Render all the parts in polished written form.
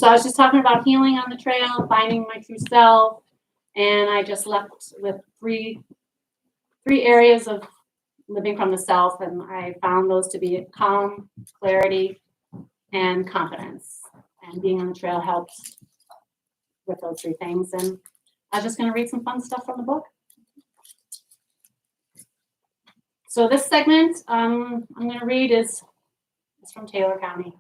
So I was just talking about healing on the trail, finding my true self, and I just left with three areas of living from the self, and I found those to be calm, clarity, and confidence. And being on the trail helps with those three things. And I'm just going to read some fun stuff from the book. So this segment I'm going to read is from Taylor County.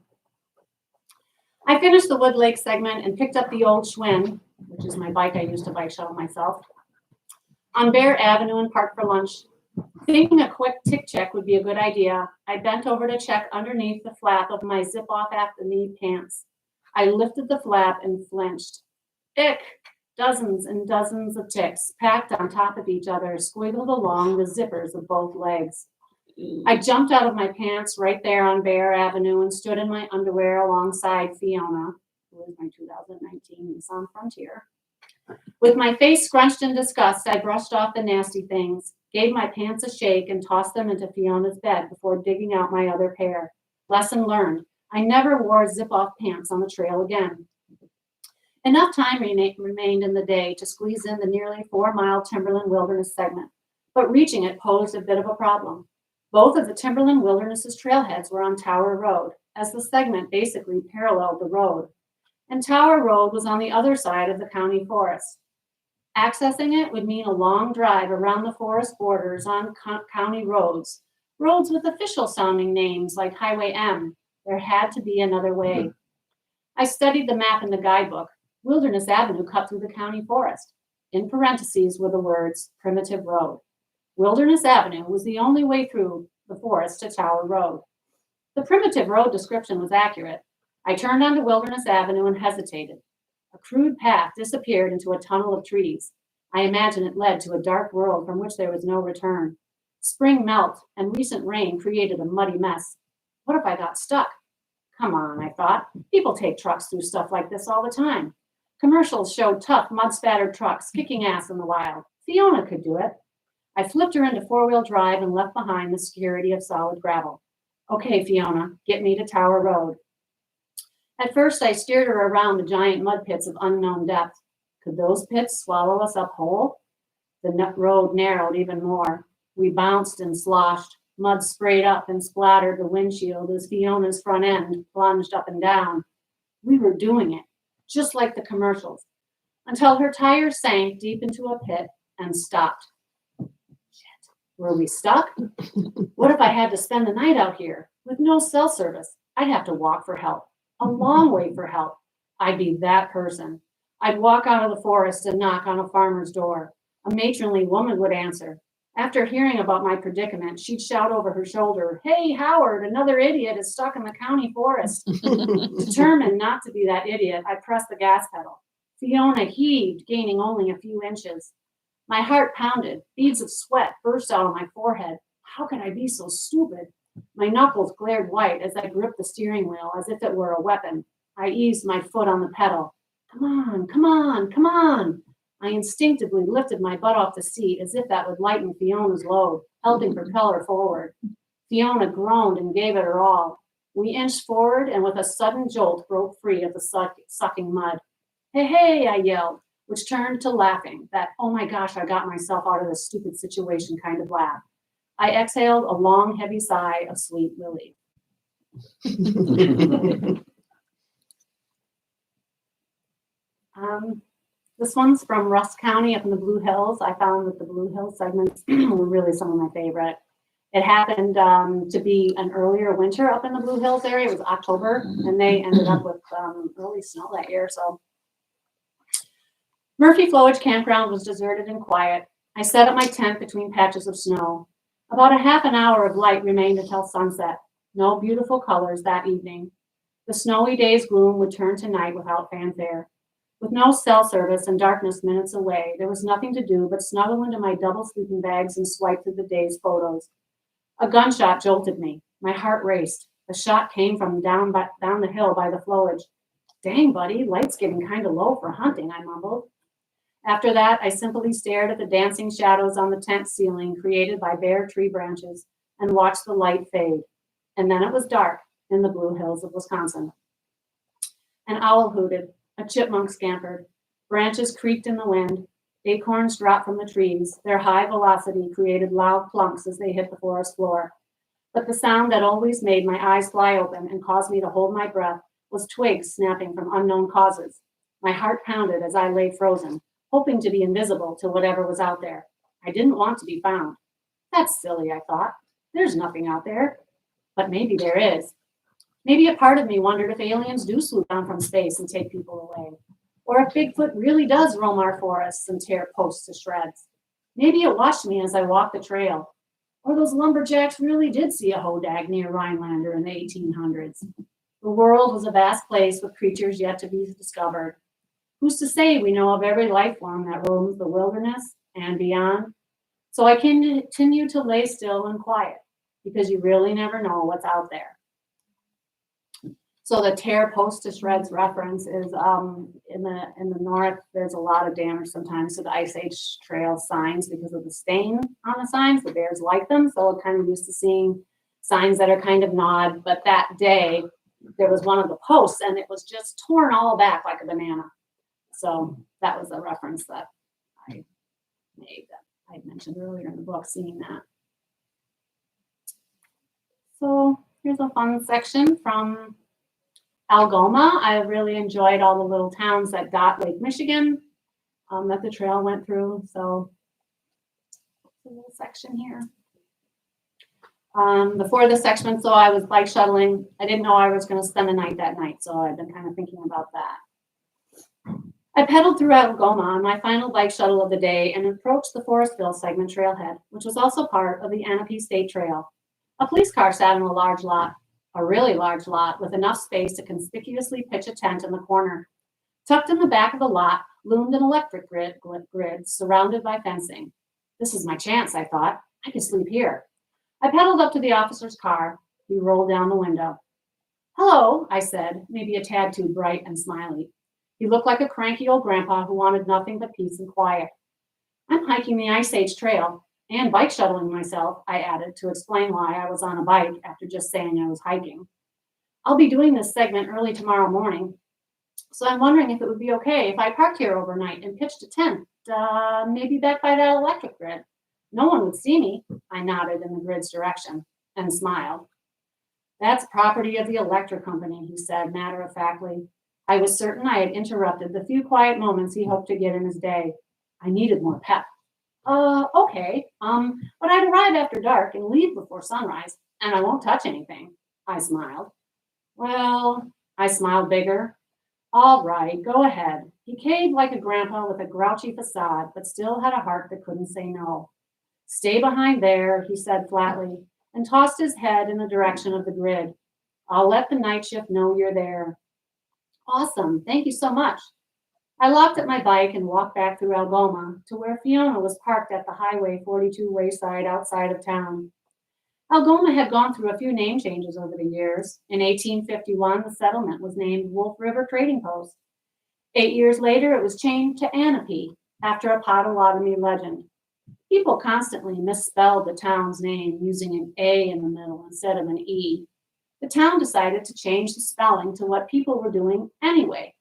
I finished the Wood Lake segment and picked up the old Schwinn, which is my bike I used to bike shuttle myself, on Bear Avenue and parked for lunch. Thinking a quick tick check would be a good idea, I bent over to check underneath the flap of my zip-off at-the-knee pants. I lifted the flap and flinched. Ick! Dozens and dozens of ticks, packed on top of each other, squiggled along the zippers of both legs. I jumped out of my pants right there on Bear Avenue and stood in my underwear alongside Fiona, who is my 2019 Nissan Frontier. With my face scrunched in disgust, I brushed off the nasty things, gave my pants a shake, and tossed them into Fiona's bed before digging out my other pair. Lesson learned. I never wore zip-off pants on the trail again. Enough time remained in the day to squeeze in the nearly 4-mile Timberland Wilderness segment, but reaching it posed a bit of a problem. Both of the Timberland Wilderness's trailheads were on Tower Road, as the segment basically paralleled the road, and Tower Road was on the other side of the county forest. Accessing it would mean a long drive around the forest borders on county roads with official-sounding names like Highway M. There had to be another way. I studied the map in the guidebook. Wilderness Avenue cut through the county forest. In parentheses were the words Primitive Road. Wilderness Avenue was the only way through the forest to Tower Road. The Primitive Road description was accurate. I turned onto Wilderness Avenue and hesitated. A crude path disappeared into a tunnel of trees. I imagine it led to a dark world from which there was no return. Spring melt and recent rain created a muddy mess. What if I got stuck? Come on, I thought. People take trucks through stuff like this all the time. Commercials showed tough, mud-spattered trucks kicking ass in the wild. Fiona could do it. I flipped her into four-wheel drive and left behind the security of solid gravel. Okay, Fiona, get me to Tower Road. At first, I steered her around the giant mud pits of unknown depth. Could those pits swallow us up whole? The road narrowed even more. We bounced and sloshed. Mud sprayed up and splattered the windshield as Fiona's front end plunged up and down. We were doing it, just like the commercials, until her tires sank deep into a pit and stopped. Shit, were we stuck? What if I had to spend the night out here with no cell service? I'd have to walk for help, a long way for help. I'd be that person. I'd walk out of the forest and knock on a farmer's door. A matronly woman would answer. After hearing about my predicament, she'd shout over her shoulder, "Hey, Howard, another idiot is stuck in the county forest." Determined not to be that idiot, I pressed the gas pedal. Fiona heaved, gaining only a few inches. My heart pounded. Beads of sweat burst out on my forehead. How could I be so stupid? My knuckles glared white as I gripped the steering wheel as if it were a weapon. I eased my foot on the pedal. Come on, come on, come on. I instinctively lifted my butt off the seat as if that would lighten Fiona's load, helping propel her forward. Fiona groaned and gave it her all. We inched forward and with a sudden jolt broke free of the sucking mud. Hey, hey, I yelled, which turned to laughing, that, oh my gosh, I got myself out of this stupid situation kind of laugh. I exhaled a long, heavy sigh of sweet relief. This one's from Rusk County up in the Blue Hills. I found that the Blue Hills segments were really some of my favorite. It happened to be an earlier winter up in the Blue Hills area. It was October, and they ended up with early snow that year. So Murphy Flowage Campground was deserted and quiet. I set up my tent between patches of snow. About a half an hour of light remained until sunset. No beautiful colors that evening. The snowy day's gloom would turn to night without fanfare. With no cell service and darkness minutes away, there was nothing to do but snuggle into my double sleeping bags and swipe through the day's photos. A gunshot jolted me. My heart raced. The shot came from down the hill by the flowage. Dang, buddy, light's getting kind of low for hunting, I mumbled. After that, I simply stared at the dancing shadows on the tent ceiling created by bare tree branches and watched the light fade. And then it was dark in the Blue Hills of Wisconsin. An owl hooted, a chipmunk scampered, branches creaked in the wind, acorns dropped from the trees. Their high velocity created loud plunks as they hit the forest floor. But the sound that always made my eyes fly open and caused me to hold my breath was twigs snapping from unknown causes. My heart pounded as I lay frozen, hoping to be invisible to whatever was out there. I didn't want to be found. That's silly, I thought. There's nothing out there. But maybe there is. Maybe a part of me wondered if aliens do swoop down from space and take people away. Or if Bigfoot really does roam our forests and tear posts to shreds. Maybe it watched me as I walked the trail. Or those lumberjacks really did see a hodag near Rhinelander in the 1800s. The world was a vast place with creatures yet to be discovered. Who's to say we know of every life form that roams the wilderness and beyond? So I continue to lay still and quiet, because you really never know what's out there. So the tear post to shreds reference is in the north, there's a lot of damage sometimes to the Ice Age trail signs because of the stain on the signs. The bears like them, so we're kind of used to seeing signs that are kind of gnawed. But that day, there was one of the posts, and it was just torn all back like a banana. So that was a reference that I made that I mentioned earlier in the book, seeing that. So here's a fun section from Algoma. I really enjoyed all the little towns that dot Lake Michigan that the trail went through. So a little section here. Before this section, so I was bike shuttling. I didn't know I was going to spend the night that night, so I've been kind of thinking about that. I pedaled through Algoma on my final bike shuttle of the day and approached the Forestville segment trailhead, which was also part of the Anape State Trail. A police car sat in a large lot, a really large lot, with enough space to conspicuously pitch a tent in the corner. Tucked in the back of the lot loomed an electric grid surrounded by fencing. This is my chance, I thought. I could sleep here. I pedaled up to the officer's car. He rolled down the window. Hello, I said, maybe a tad too bright and smiley. He looked like a cranky old grandpa who wanted nothing but peace and quiet. I'm hiking the Ice Age Trail and bike shuttling myself, I added to explain why I was on a bike after just saying I was hiking. I'll be doing this segment early tomorrow morning, so I'm wondering if it would be okay if I parked here overnight and pitched a tent, maybe back by that electric grid. No one would see me. I nodded in the grid's direction and smiled. That's property of the electric company, he said matter-of-factly. I was certain I had interrupted the few quiet moments he hoped to get in his day. I needed more pep. Okay, but I'd arrive after dark and leave before sunrise, and I won't touch anything. I smiled. Well, I smiled bigger. All right, go ahead. He caved like a grandpa with a grouchy facade, but still had a heart that couldn't say no. Stay behind there, he said flatly, and tossed his head in the direction of the grid. I'll let the night shift know you're there. Awesome, thank you so much. I locked up my bike and walked back through Algoma to where Fiona was parked at the Highway 42 wayside outside of town. Algoma had gone through a few name changes over the years. In 1851, the settlement was named Wolf River Trading Post. 8 years later, it was changed to Anape, after a Potawatomi legend. People constantly misspelled the town's name using an A in the middle instead of an E. The town decided to change the spelling to what people were doing anyway.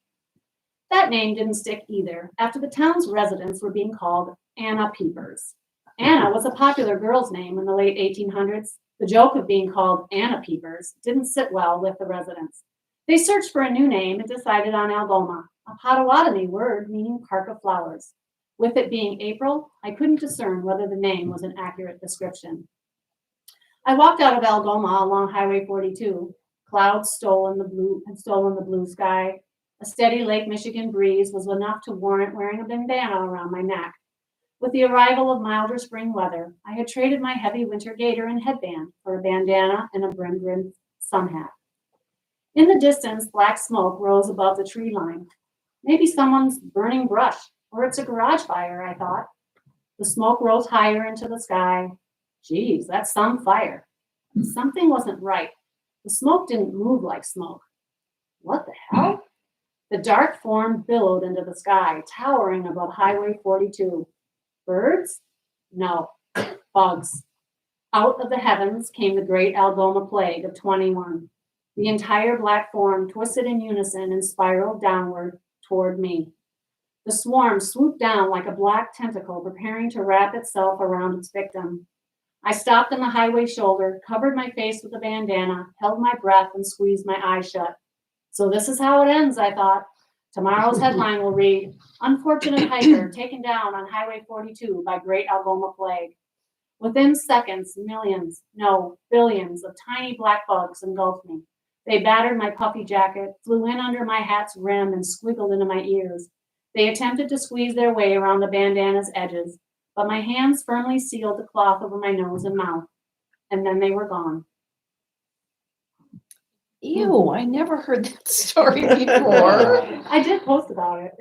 That name didn't stick either, after the town's residents were being called Anna Peepers. Anna was a popular girl's name in the late 1800s. The joke of being called Anna Peepers didn't sit well with the residents. They searched for a new name and decided on Algoma, a Potawatomi word meaning park of flowers. With it being April, I couldn't discern whether the name was an accurate description. I walked out of Algoma along Highway 42. Clouds stolen the blue sky. A steady Lake Michigan breeze was enough to warrant wearing a bandana around my neck. With the arrival of milder spring weather, I had traded my heavy winter gaiter and headband for a bandana and a brim-brimmed sun hat. In the distance, black smoke rose above the tree line. Maybe someone's burning brush, or it's a garage fire, I thought. The smoke rose higher into the sky. Geez, that's some fire. Something wasn't right. The smoke didn't move like smoke. What the hell? The dark form billowed into the sky, towering above Highway 42. Birds? No, bugs. Out of the heavens came the great Algoma plague of 21. The entire black form twisted in unison and spiraled downward toward me. The swarm swooped down like a black tentacle, preparing to wrap itself around its victim. I stopped on the highway shoulder, covered my face with a bandana, held my breath, and squeezed my eyes shut. So this is how it ends, I thought. Tomorrow's headline will read, Unfortunate Hiker Taken Down on Highway 42 by Great Algoma Plague. Within seconds, millions, no, billions of tiny black bugs engulfed me. They battered my puffy jacket, flew in under my hat's rim, and squiggled into my ears. They attempted to squeeze their way around the bandana's edges, but my hands firmly sealed the cloth over my nose and mouth, and then they were gone. Ew, I never heard that story before. I did post about it.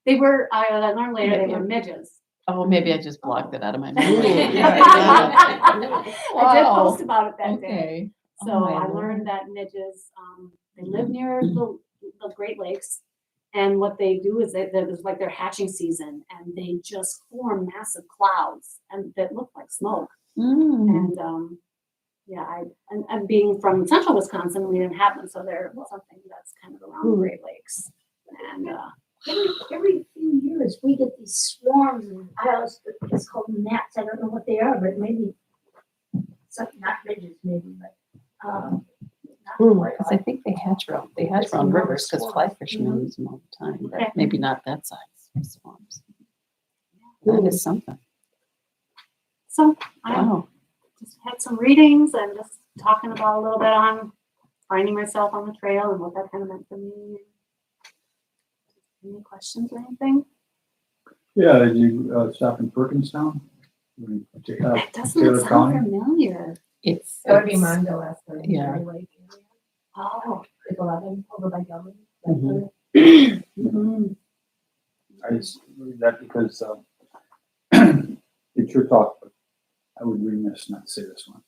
They were, I learned later, they were midges. Oh, maybe I just blocked it out of my memory. I did post about it that day. Okay. So I learned that midges, they live near the Great Lakes. And what they do is it's like their hatching season, and they just form massive clouds and that look like smoke. And and being from central Wisconsin, we didn't have them, so they're something that's kind of around the Great Lakes. And every few years we get these swarms and piles. It's called gnats. I don't know what they are, but maybe something, not midges, maybe, but Because I think they hatch around rivers because fly fishermen use them all the time, but maybe not that size of swamps. That is something. so I just had some readings and just talking about a little bit on finding myself on the trail and what that kind of meant for me. Any questions or anything? Yeah, did you stop in Perkinstown? It doesn't sound familiar. It's that would be Mondo last time. Yeah. Oh. Like 11 over by Gully. I just read that because it's your talk, but I would be remiss not to say this one.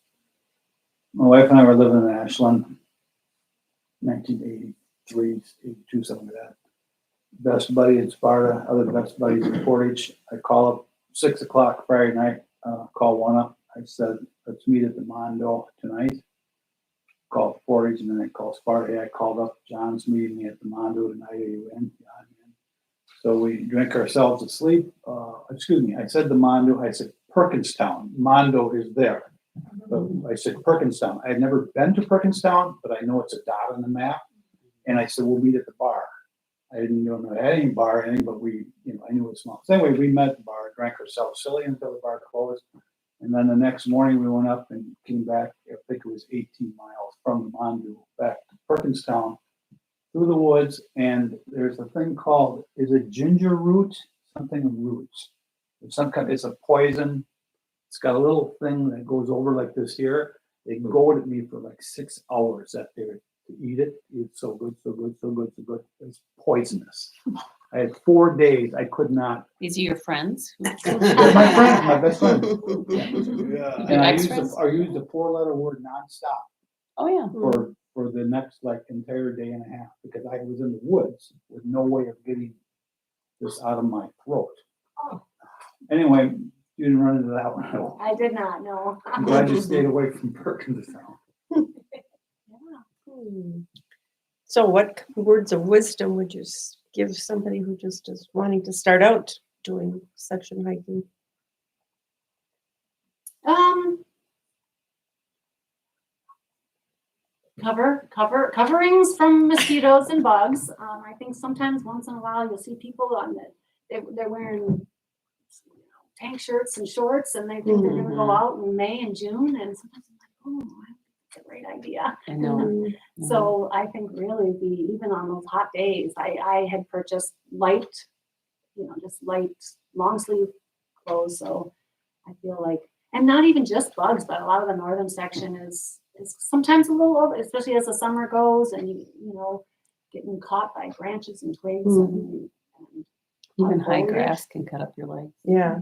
My wife and I were living in Ashland, 1983, 82, something like that. Best buddy in Sparta, other best buddies in Portage. I call up 6 o'clock Friday night, call one up. I said, let's meet at the Mondo tonight. Called Portage, and then I called Sparta. Hey, I called up John's meeting me at the Mondo tonight. Are you in? Yeah, I'm in. So we drink ourselves to sleep. I said the Mondo. I said Perkinstown. Mondo is there. So I said Perkinstown. I had never been to Perkinstown, but I know it's a dot on the map. And I said, we'll meet at the bar. I didn't know I had any bar or anything, but I knew it was small. So anyway, we met at the bar, drank ourselves silly until the bar closed. And then the next morning we went up and came back, I think it was 18 miles from the Mondo back to Perkinstown through the woods. And there's a thing called, is it ginger root? Something roots. It's it's a poison. It's got a little thing that goes over like this here. They goaded at me for like 6 hours that day to eat it. It's so good, so good, so good, so good. It's poisonous. I had 4 days. I could not. These are your friends? My friend, my best friend. Yeah. And I used the 4-letter word nonstop Oh, yeah. for the next entire day and a half because I was in the woods with no way of getting this out of my throat. Anyway, you didn't run into that one at all. I did not know. I'm glad you stayed away from Perkinstown. So what words of wisdom would you give somebody who just is wanting to start out doing section hiking? Coverings from mosquitoes and bugs. I think sometimes once in a while you'll see people on they're wearing tank shirts and shorts and they think they're going to go out in May and June, and sometimes I'm like, oh, that's a great idea. I know. So I think really even on those hot days, I had purchased light, just light long sleeve clothes. So I feel like, and not even just bugs, but a lot of the northern section is sometimes a little over, especially as the summer goes and getting caught by branches and twigs and even high grass can cut up your legs. Yeah.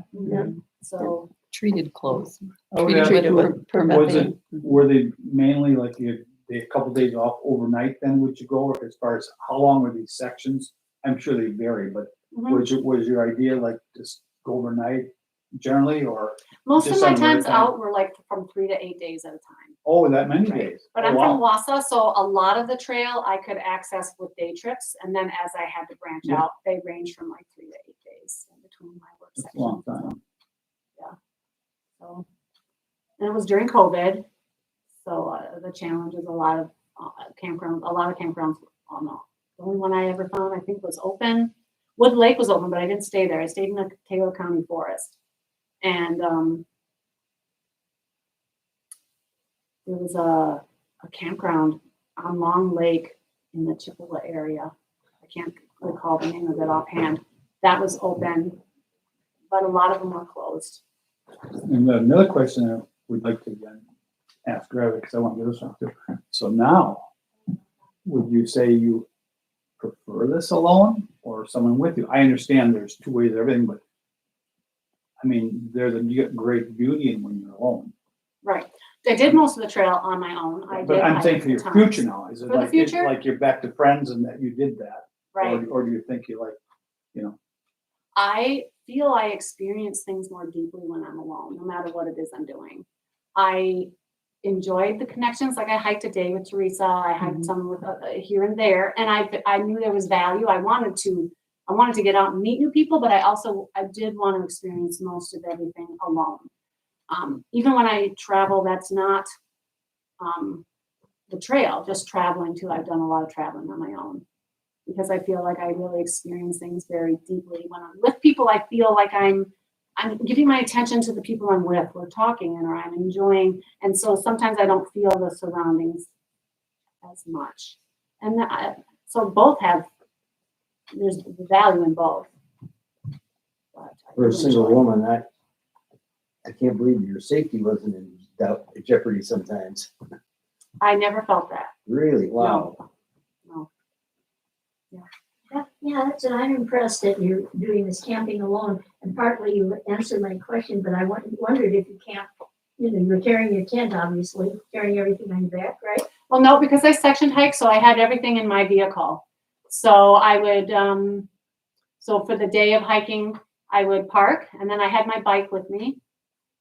So Treated clothes. Oh, Treated yeah. Were they mainly like a couple days off overnight then would you go, as far as how long were these sections? I'm sure they vary, but was your idea like just go overnight generally, or, Most of Just my on times maritime? out were like from 3 to 8 days at a time. oh, that many Right. days? But Oh, I'm from wow. Wausau, so a lot of the trail I could access with day trips, and then as I had to branch Yeah. out, they range from like 3 to 8 days in between my work That's a long sections. time. So, and it was during COVID, so the challenge is a lot of campgrounds. A lot of campgrounds. Oh no, the only one I ever found I think was open. Wood Lake was open, but I didn't stay there. I stayed in the Taylor County Forest, and there was a campground on Long Lake in the Chippewa area. I can't recall the name of it offhand. That was open, but a lot of them were closed. And another question I would like to again ask Greta, because I want to do this one too. So now, would you say you prefer this alone or someone with you? I understand there's two ways of everything, but I mean, you get great beauty in when you're alone. Right. I did most of the trail on my own. I did. But I'm hike saying for your tons. future now, is it For the like, future? like you're back to friends and that you did that? Right. Or do you think you like, I feel I experience things more deeply when I'm alone, no matter what it is I'm doing. I enjoyed the connections. Like I hiked a day with Teresa. I hiked some with here and there, and I knew there was value. I wanted to get out and meet new people, but I did want to experience most of everything alone. Even when I travel, that's not the trail, just traveling too. I've done a lot of traveling on my own because I feel like I really experience things very deeply. When I'm with people, I feel like I'm giving my attention to the people I'm with. We're talking and or I'm enjoying. And so sometimes I don't feel the surroundings as much. And so both there's value in both. But I For a do single enjoy it. woman, I can't believe your safety wasn't in jeopardy sometimes. I never felt that. Really? Wow. No. Yeah, that's it. I'm impressed that you're doing this camping alone. And partly you answered my question, but I wondered if you camp, you're carrying your tent, obviously, carrying everything on your back, right? Well, no, because I sectioned hike, so I had everything in my vehicle. So I would, so for the day of hiking, I would park, and then I had my bike with me,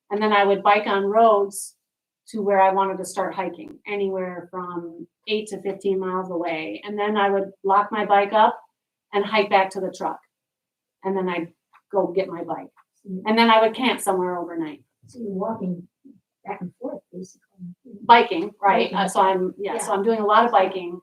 and then I would bike on roads to where I wanted to start hiking, anywhere from 8 to 15 miles away. And then I would lock my bike up and hike back to the truck, and then I'd go get my bike, and then I would camp somewhere overnight. So you're walking back and forth, basically. Biking, right? Biking. So I'm doing a lot of biking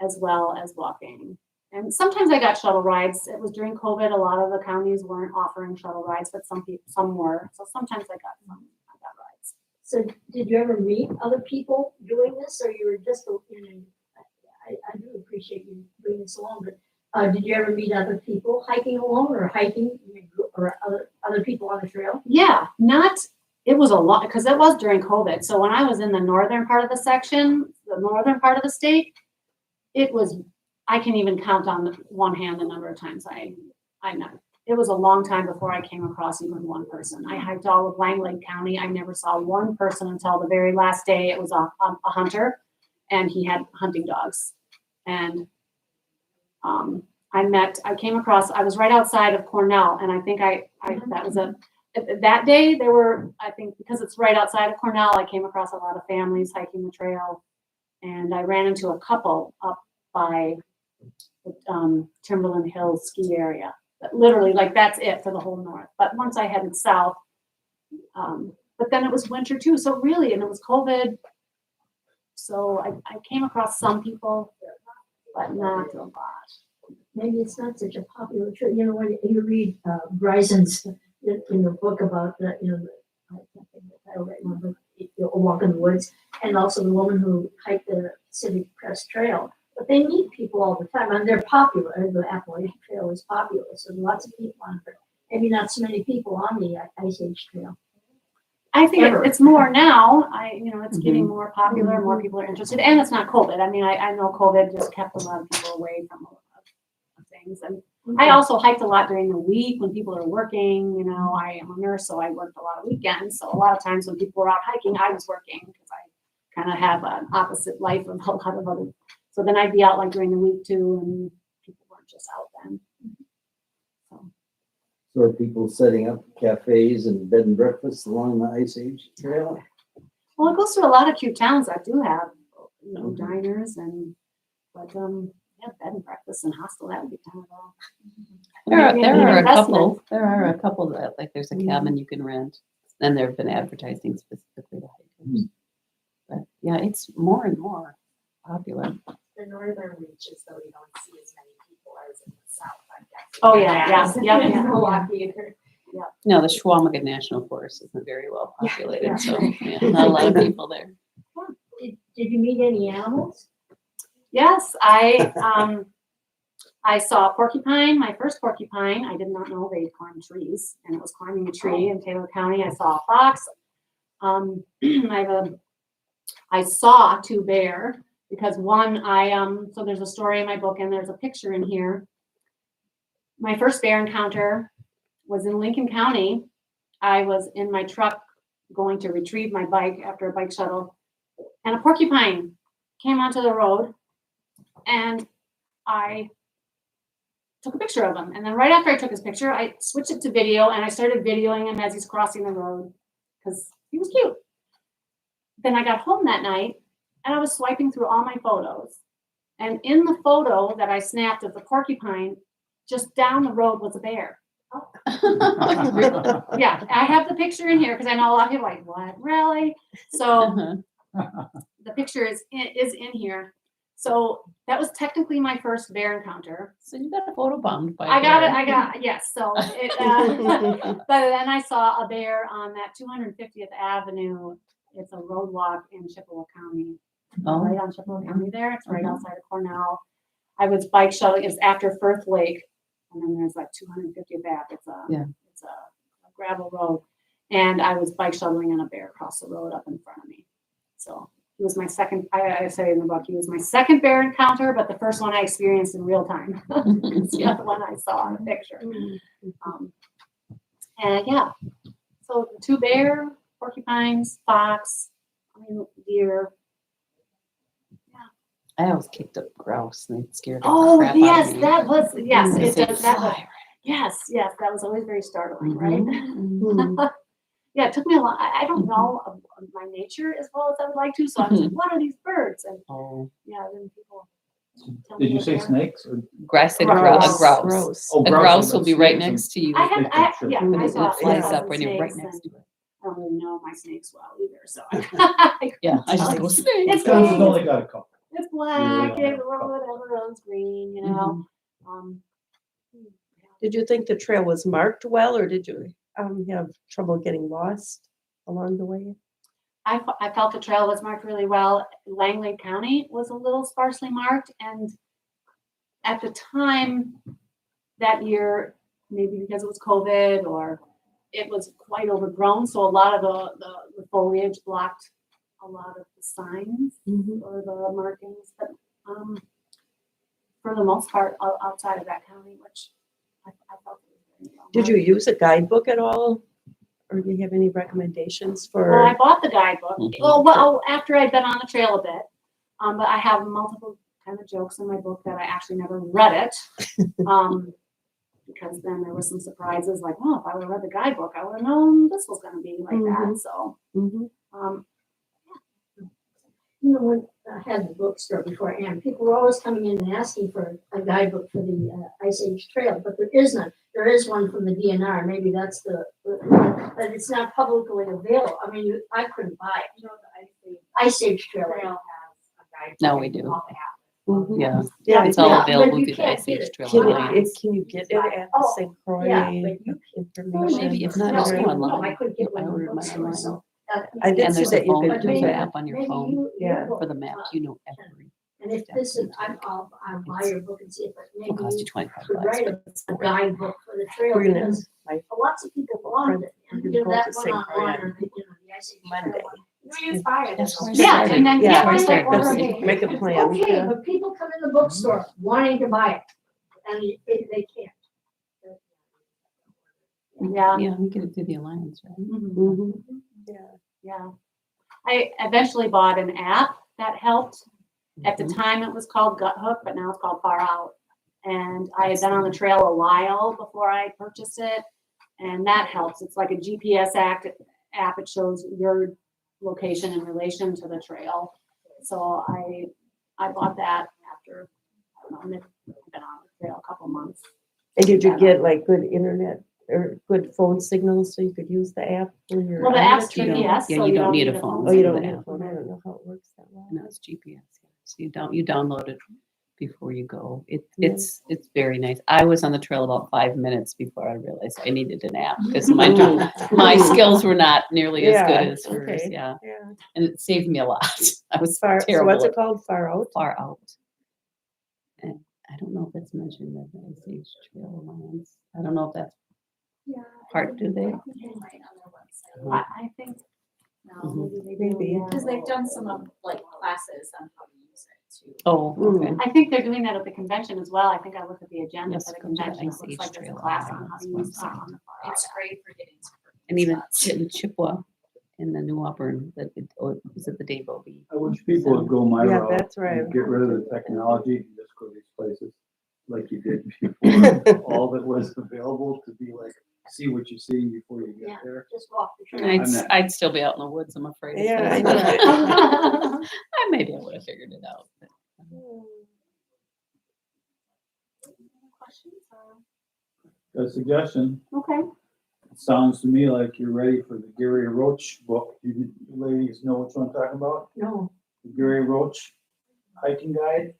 as well as walking. And sometimes I got shuttle rides. It was during COVID. A lot of the counties weren't offering shuttle rides, but some were. So sometimes I got rides. So did you ever meet other people doing this, or you were just, I do appreciate you doing this alone, but did you ever meet other people hiking alone or hiking in a group, or other people on the trail? Yeah, it was a lot because it was during COVID. So when I was in the northern part of the section, the northern part of the state, I can even count on one hand the number of times I met. It was a long time before I came across even one person. I hiked all of Langley County. I never saw one person until the very last day. It was a hunter, and he had hunting dogs. And I came across, I was right outside of Cornell, and I think that day there were, I think because it's right outside of Cornell, I came across a lot of families hiking the trail, and I ran into a couple up by the Timberland Hills ski area. But literally, like that's it for the whole north. But once I headed south, but then it was winter too, so really, and it was COVID. So I came across some people, but not a lot. Maybe it's not such a popular trail. When you read Bryson's in the book about I can't think of the title right now, but A Walk in the Woods, and also the woman who hiked the Pacific Crest Trail. But they meet people all the time, and they're popular. The Appalachian Trail is popular, so lots of people on it. Maybe not so many people on the Ice Age Trail. I think Ever. it's more now. It's getting more popular. More people are interested, and it's not COVID. I mean, I know COVID just kept a lot of people away from a lot of things. And I also hiked a lot during the week when people are working. I am a nurse, so I worked a lot of weekends. So a lot of times when people were out hiking, I was working because I kind of have an opposite life of a lot of other. So then I'd be out like during the week too, and people weren't just out then. So So are people setting up cafes and bed and breakfasts along the Ice Age Trail? Well, it goes through a lot of cute towns that do have, diners but, yeah, bed and breakfast and hostel, that would be kind of all. Maybe There an are a investment. couple, that, like, there's a cabin you can rent, and there have been advertising specifically to hikers. But yeah, it's more and more popular. The northern reaches, though, you don't see as many people as in the south, I guess. Oh, yeah. In Milwaukee either. No, the Schwalmega National Forest isn't very well populated, so yeah, not a lot of people there. Did you meet any animals? Yes, I saw a porcupine, my first porcupine. I did not know they climbed trees, and it was climbing a tree in Taylor County. I saw a fox. I saw 2 bear because one, so there's a story in my book and there's a picture in here. My first bear encounter was in Lincoln County. I was in my truck going to retrieve my bike after a bike shuttle, and a porcupine came onto the road, and I took a picture of him. And then right after I took his picture, I switched it to video, and I started videoing him as he's crossing the road because he was cute. Then I got home that night, and I was swiping through all my photos. And in the photo that I snapped of the porcupine, just down the road was a bear. Yeah, I have the picture in here because I know a lot of people are like, what, really? So the picture is in here. So that was technically my first bear encounter. So you got photobombed by Yes. So but then I saw a bear on that 250th Avenue. It's a road walk in Chippewa County. Right on Chippewa County there. It's right outside of Cornell. I was bike shuttling. It's after Firth Lake. And then there's like 250th Ave. It's a gravel road. And I was bike shuttling and a bear crossed the road up in front of me. So he was my second, I say in the book, he was my second bear encounter, but the first one I experienced in real time. It's the other one I saw in the picture. And yeah, so 2 bear, porcupines, fox, deer. I always kicked up grouse and they scared the Oh, crap yes, out of me. that was, yes, Because it they does. That was, fly yes, that was always very startling, right? Mhm. Yeah, it took me a lot. I don't know of my nature as well as I would like to, so I was like, what are these birds? And Oh, yeah, then people tell me Did you what say they're- snakes or? grass and Grouse. a grouse. Gross. Oh, A grouse will but be right snakes and- next to you. I have, yeah, When I it saw flies snakes up when you're right and next to it. I don't really know my snakes well either, so. Yeah, I just go snake. It's I've snakes. only got a couple. It's black, Yeah. it's whatever, runs green, you know. Did you think the trail was marked well, or did you have trouble getting lost along the way? I felt the trail was marked really well. Langley County was a little sparsely marked, and at the time that year, maybe because it was COVID or it was quite overgrown, so a lot of the foliage blocked a lot of the signs or the markings. But for the most part, outside of that county, which I felt it was very well Did you marked. use a guidebook at all? Or do you have any recommendations Well, I for? bought the guidebook. Well, after I'd been on the trail a bit, but I have multiple kind of jokes in my book that I actually never read it, because then there were some surprises. Like, oh, if I would have read the guidebook, I would have known this was going to be like that. So, You know, when I had the bookstore before, and people were always coming in and asking for a guidebook for the Ice Age Trail, but there is none. There is one from the DNR. Maybe that's but it's not publicly available. I mean, I couldn't buy it. You know, the Ice Age Trail. trail has a guide. No, we do. Off the app. Yeah, Yeah, it's all but available you through the can't Ice get Age it. Trail Can Alliance. you get it at the St. Croix Yeah, but you information? Maybe if not, No, just go no, online. I couldn't get I one in the ordered mine bookstore, online. so. I did And see there's that a you phone, could do there's an that. app on your Maybe phone Yeah. for the map. You know every. And if this is, I'll buy your book and see if It'll cost you maybe 25 could bucks. write a guidebook for the trail, We're gonna, because lots of people want it. And We're you know, gonna that go to one St. on Croix one, on or, the Ice Age Trail Monday. one. You inspired. That's where I Yeah, started. and then- Yeah, yeah, I I start like this ordering. week. Make a plan. Okay, Yeah. but people come in the bookstore wanting to buy it, and they can't. yeah. Yeah, you get it through the Alliance, right? Mhm. Yeah. I eventually bought an app that helped. At the time, it was called Gut Hook, but now it's called Far Out. And I had been on the trail a while before I purchased it. And that helps. It's like a GPS app. It shows your location in relation to the trail. So I bought that after, I don't know, I've been on the trail a couple months. And did you get like good internet or good phone signals so you could use the app when you're Well, the on app's trail? You don't- GPS, yeah, so you you don't need a a phone. Oh, you for don't the need a app. phone. I don't know how it works that well. No, it's GPS. Yeah. So you download it before you go. Yeah. It's very nice. I was on the trail about 5 minutes before I realized I needed an app because Mm. my skills were not nearly as Yeah, good as hers. okay. Yeah, Yeah. and it saved me a lot. I was Far, so terrible. what's at it called? Far out? Far out. And I don't know if it's mentioned in the Ice Age Trail Alliance. I don't know if that's Yeah. part, do they? Right on their website. I think, no, Mhm. maybe they do. Maybe. yeah. Because they've done some of like classes on how to use it too. Oh, okay. I think they're doing that at the convention as well. I think I looked at the agenda Yes, for the go to the convention. It Ice looks Age like there's a Trail class on how to Alliance use website. on the far It's out. great for getting to. And even spots. in Chippewa, in the New Auburn, is it the Dave Obey? I wish people would go my Yeah, route. that's right. and Get rid of the technology and just go to these places like you did before. All that was available to be like, see what you see before you Yeah. get there. Just walk the trail. I'd, I'm not- I'd still be out in the woods, I'm afraid. to Yeah, say. I know. Maybe I would have figured it out. but- Questions? or- A suggestion, Okay. it sounds to me like you're ready for the Gary Roach book. You ladies know which one I'm talking about? No, The Gary Roach hiking guide,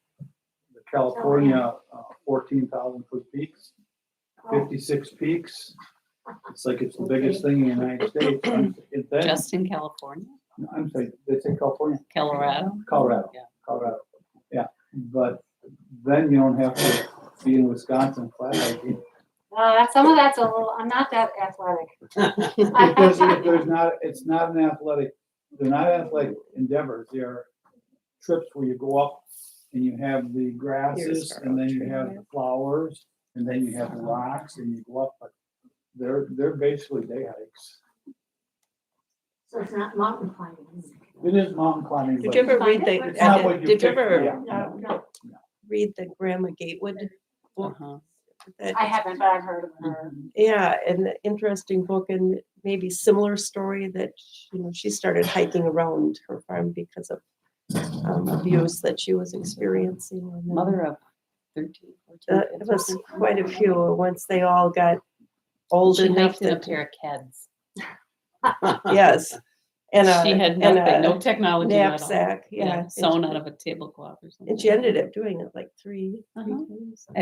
the California 14,000 foot peaks, 56 peaks. It's like it's the biggest thing in the United States. Then, Just in California, I'm sorry, they say California? Colorado? Colorado. Yeah. Colorado, yeah, but then you don't have to be in Wisconsin flat hiking. Some of that's a little, I'm not that athletic. Because there's not, it's not an athletic, they're not athletic endeavors, they are trips where you go up and you have the grasses and then you have the flowers and then you have the rocks and you go up, but they're basically day hikes. so it's not mountain climbing. It is mountain climbing, Did but you ever Find read it? the, It's not what you did you pick, ever yeah. No, read the Grandma Gatewood book? Uh-huh. That- I haven't, but I've heard of her. Yeah, an interesting book and maybe similar story that, she started hiking around her farm because of abuse that she was experiencing. And then, Mother of 13, 14 it kids. or was something. quite a few, once they all got old She enough hiked in a that, pair of Keds. yes. And She had and nothing, no technology at all. knapsack, yeah. Sewn out of a tablecloth or something. And she ended up doing it like three Uh-huh. times.